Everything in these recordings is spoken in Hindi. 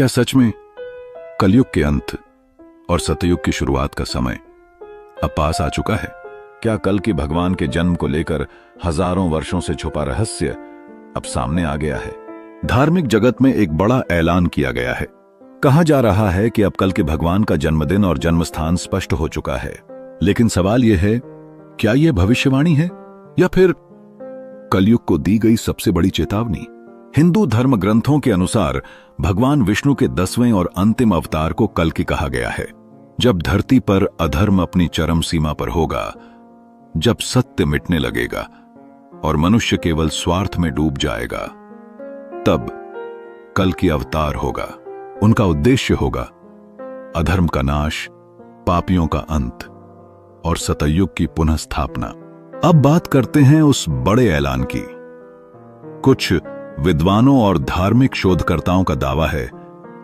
क्या सच में कलयुग के अंत और सतयुग की शुरुआत का समय अब पास आ चुका है? क्या कल की भगवान के जन्म को लेकर हजारों वर्षों से छुपा रहस्य अब सामने आ गया है? धार्मिक जगत में एक बड़ा ऐलान किया गया है। कहा जा रहा है कि अब कल के भगवान का जन्मदिन और जन्मस्थान स्पष्ट हो चुका है। लेकिन सवाल यह है, क्या यह भविष्यवाणी है या फिर कलयुग को दी गई सबसे बड़ी चेतावनी? हिंदू धर्म ग्रंथों के अनुसार भगवान विष्णु के 10वें और अंतिम अवतार को कल्कि कहा गया है। जब धरती पर अधर्म अपनी चरम सीमा पर होगा, जब सत्य मिटने लगेगा और मनुष्य केवल स्वार्थ में डूब जाएगा, तब कल्कि अवतार होगा। उनका उद्देश्य होगा अधर्म का नाश, पापियों का अंत और सतयुग की पुनः स्थापना। अब बात करते हैं उस बड़े ऐलान की। कुछ विद्वानों और धार्मिक शोधकर्ताओं का दावा है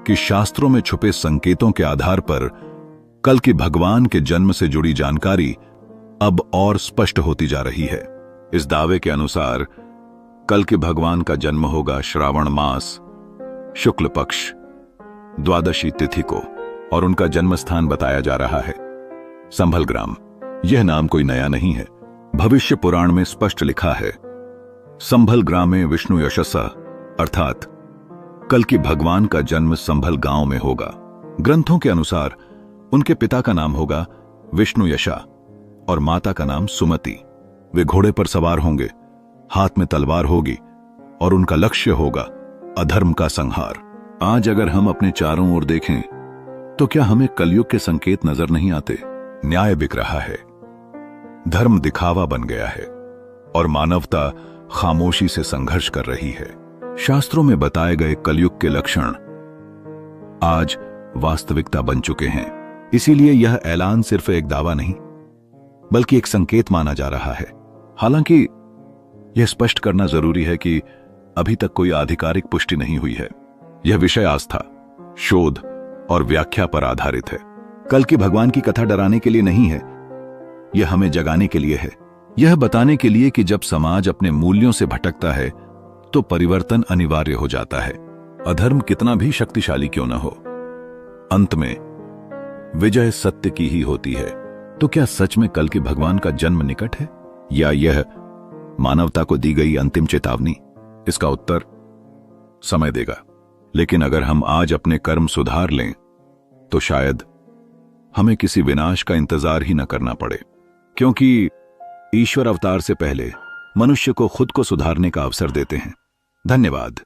कि शास्त्रों में छुपे संकेतों के आधार पर कल्कि भगवान के जन्म से जुड़ी जानकारी अब और स्पष्ट होती जा रही है। इस दावे के अनुसार कल्कि भगवान का जन्म होगा श्रावण मास शुक्ल पक्ष द्वादशी तिथि को और उनका जन्मस्थान बताया जा रहा है संभल ग्राम। यह नाम कोई नया नहीं है। भविष्य पुराण में स्पष्ट लिखा है, संभल ग्रामे विष्णु यशसा, अर्थात कल्कि भगवान का जन्म संभल गांव में होगा। ग्रंथों के अनुसार उनके पिता का नाम होगा विष्णु यशा और माता का नाम सुमति। वे घोड़े पर सवार होंगे, हाथ में तलवार होगी और उनका लक्ष्य होगा अधर्म का संहार। आज अगर हम अपने चारों ओर देखें तो क्या हमें कलयुग के संकेत नजर नहीं आते? न्याय बिक रहा है, धर्म दिखावा बन गया है और मानवता खामोशी से संघर्ष कर रही है। शास्त्रों में बताए गए कलयुग के लक्षण आज वास्तविकता बन चुके हैं। इसीलिए यह ऐलान सिर्फ एक दावा नहीं बल्कि एक संकेत माना जा रहा है। हालांकि यह स्पष्ट करना जरूरी है कि अभी तक कोई आधिकारिक पुष्टि नहीं हुई है। यह विषय आस्था, शोध और व्याख्या पर आधारित है। कल्कि भगवान की कथा डराने के लिए नहीं है, यह हमें जगाने के लिए है। यह बताने के लिए कि जब समाज अपने मूल्यों से भटकता है तो परिवर्तन अनिवार्य हो जाता है। अधर्म कितना भी शक्तिशाली क्यों न हो, अंत में विजय सत्य की ही होती है। तो क्या सच में कल्कि भगवान का जन्म निकट है या यह मानवता को दी गई अंतिम चेतावनी? इसका उत्तर समय देगा। लेकिन अगर हम आज अपने कर्म सुधार लें तो शायद हमें किसी विनाश का इंतजार ही न करना पड़े, क्योंकि ईश्वर अवतार से पहले मनुष्य को खुद को सुधारने का अवसर देते हैं। धन्यवाद।